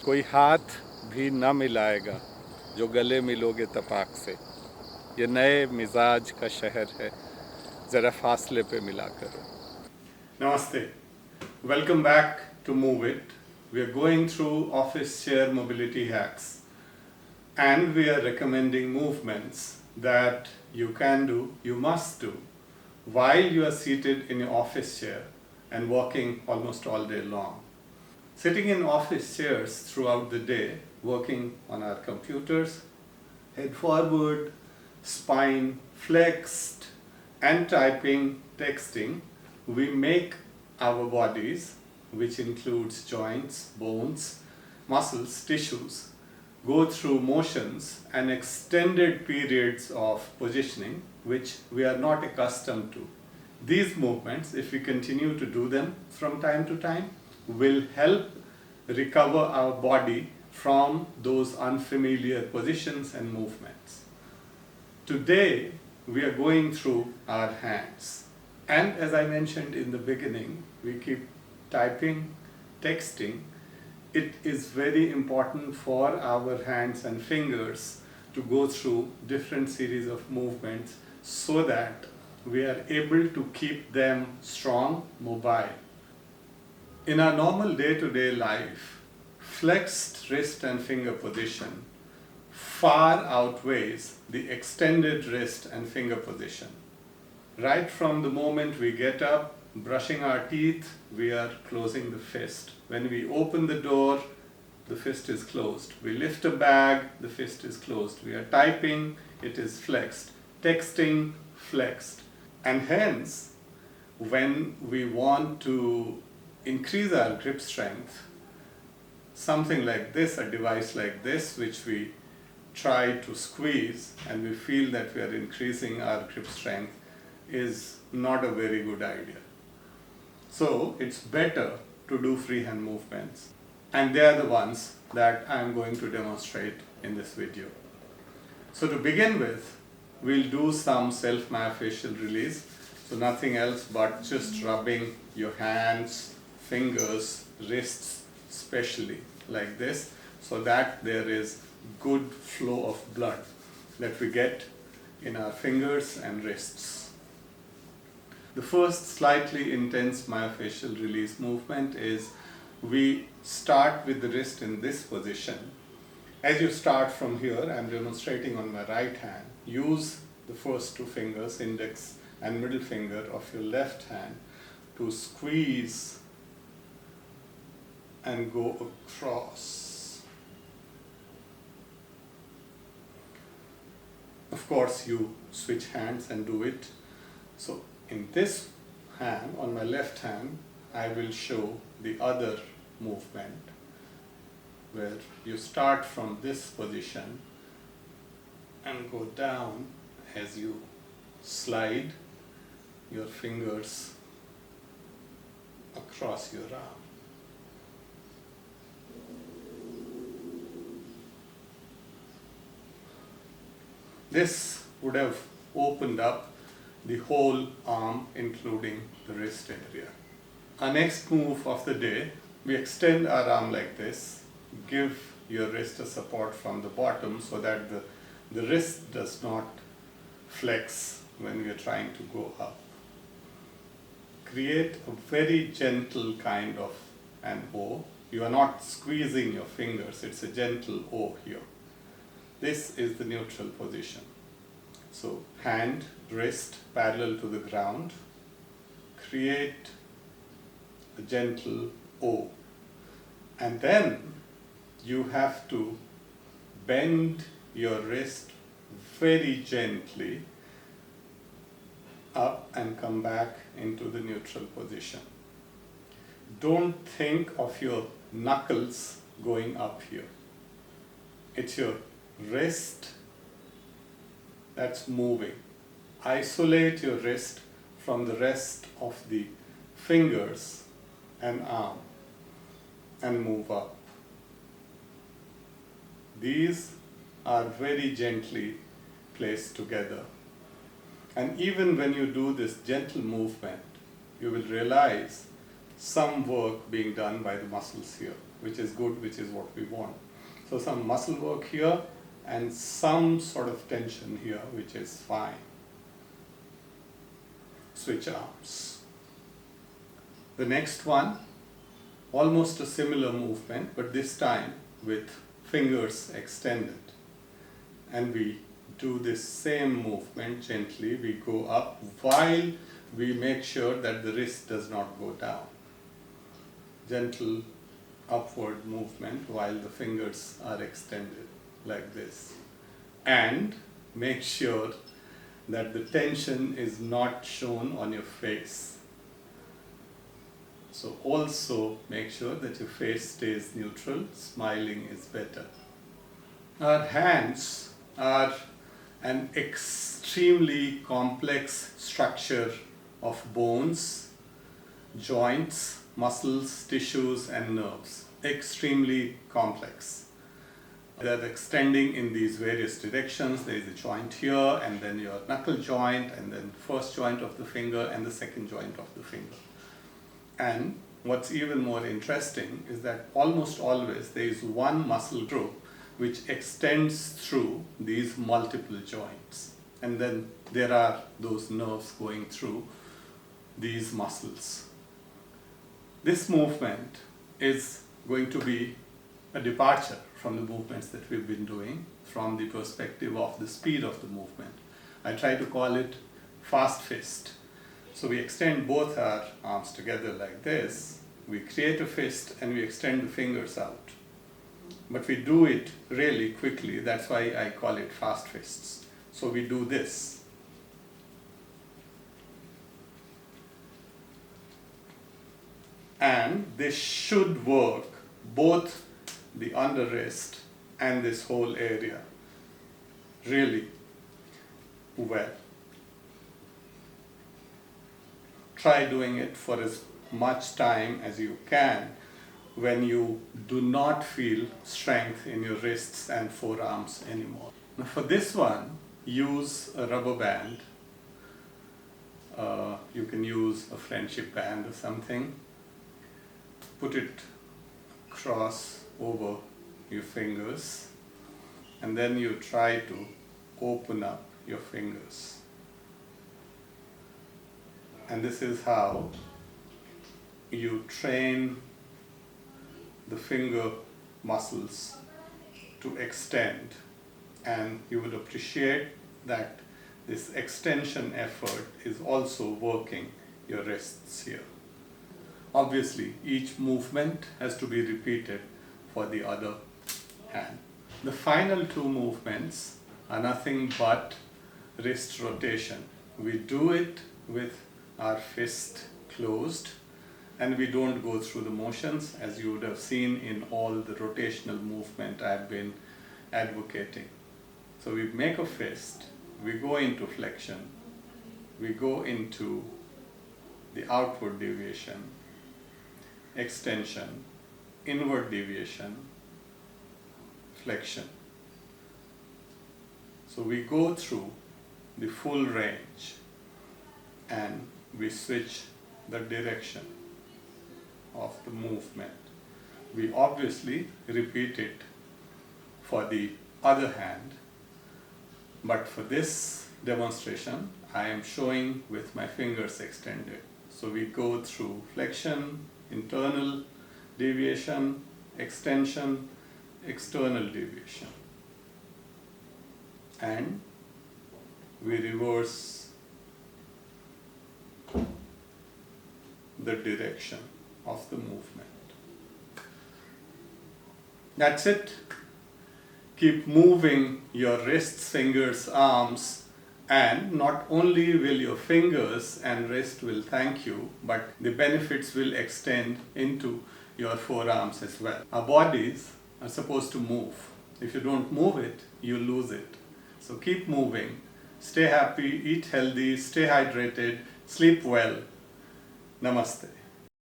कोई हाथ भी न मिलाएगा जो गले मिलोगे तपाक से। ये नए मिजाज का शहर है, ज़रा फासले पे मिला करो। Namaste. Welcome back to Move It. We are going through office chair mobility hacks and we are recommending movements that you can do, you must do while you are seated in your office chair and working almost all day long. Sitting in office chairs throughout the day, working on our computers, head forward, spine flexed, and typing, texting, we make our bodies, which includes joints, bones, muscles, tissues, go through motions and extended periods of positioning which we are not accustomed to. These movements, if we continue to do them from time to time, will help recover our body from those unfamiliar positions and movements. Today, we are going through our hands. And as I mentioned in the beginning, we keep typing, texting. It is very important for our hands and fingers to go through different series of movements so that we are able to keep them strong, mobile. In our normal day-to-day life, flexed wrist and finger position far outweighs the extended wrist and finger position. Right from the moment we get up, brushing our teeth, we are closing the fist. When we open the door, the fist is closed. We lift a bag, the fist is closed. We are typing, it is flexed. Texting, flexed. And hence, when we want to increase our grip strength, something like this, a device like this, which we try to squeeze and we feel that we are increasing our grip strength, is not a very good idea. So it's better to do freehand movements, and they are the ones that I am going to demonstrate in this video. So to begin with, we'll do some self-myofascial release. So nothing else but just rubbing your hands, fingers, wrists especially like this, so that there is good flow of blood that we get in our fingers and wrists. The first slightly intense myofascial release movement is we start with the wrist in this position. As you start from here, I'm demonstrating on my right hand. Use the first two fingers, index and middle finger of your left hand, to squeeze and go across. Of course, you switch hands and do it. So in this hand, on my left hand, I will show the other movement where you start from this position and go down as you slide your fingers across your arm. This would have opened up the whole arm, including the wrist area. Our next move of the day, we extend our arm like this, give your wrist a support from the bottom so that the wrist does not flex when we are trying to go up. Create a very gentle kind of an O. You are not squeezing your fingers, it's a gentle O here. This is the neutral position. So hand, wrist parallel to the ground. Create a gentle O. And then you have to bend your wrist very gently up and come back into the neutral position. Don't think of your knuckles going up here. It's your wrist that's moving. Isolate your wrist from the rest of the fingers and arm and move up. These are very gently placed together. And even when you do this gentle movement, you will realize some work being done by the muscles here. which is good, which is what we want. So some muscle work here and some sort of tension here, which is fine. Switch arms. The next one, almost a similar movement, but this time with fingers extended. And we do this same movement gently. We go up while we make sure that the wrist does not go down. Gentle upward movement while the fingers are extended like this. And make sure that the tension is not shown on your face. So also make sure that your face stays neutral. Smiling is better. Our hands are an extremely complex structure of bones, joints, muscles, tissues, and nerves. Extremely complex. They're extending in these various directions. There is a joint here, and then your knuckle joint, and then first joint of the finger, and the second joint of the finger. And what's even more interesting is that almost always there is one muscle group which extends through these multiple joints. And then there are those nerves going through these muscles. This movement is going to be a departure from the movements that we've been doing from the perspective of the speed of the movement. I try to call it fast fist. So we extend both our arms together like this. We create a fist and we extend the fingers out. But we do it really quickly. That's why I call it fast fists. So we do this. And this should work both the under wrist and this whole area really well. Try doing it for as much time as you can when you do not feel strength in your wrists and forearms anymore. Now for this one, use a rubber band. You can use a friendship band or something. Put it across over your fingers, and then you try to open up your fingers. And this is how you train the finger muscles to extend, and you would appreciate that this extension effort is also working your wrists here. Obviously, each movement has to be repeated for the other hand. The final two movements are nothing but wrist rotation. We do it with our fist closed, and we don't go through the motions as you would have seen in all the rotational movement I've been advocating. So we make a fist, we go into flexion, we go into the outward deviation, extension, inward deviation, flexion. So we go through the full range and we switch the direction of the movement. We obviously repeat it for the other hand, but for this demonstration I am showing with my fingers extended. So we go through flexion, internal deviation, extension, external deviation, and we reverse the direction of the movement. That's it. Keep moving your wrists, fingers, arms, and not only will your fingers and wrist will thank you, but the benefits will extend into your forearms as well. Our bodies are supposed to move. If you don't move it, you lose it. So keep moving, stay happy, eat healthy, stay hydrated, sleep well. Namaste.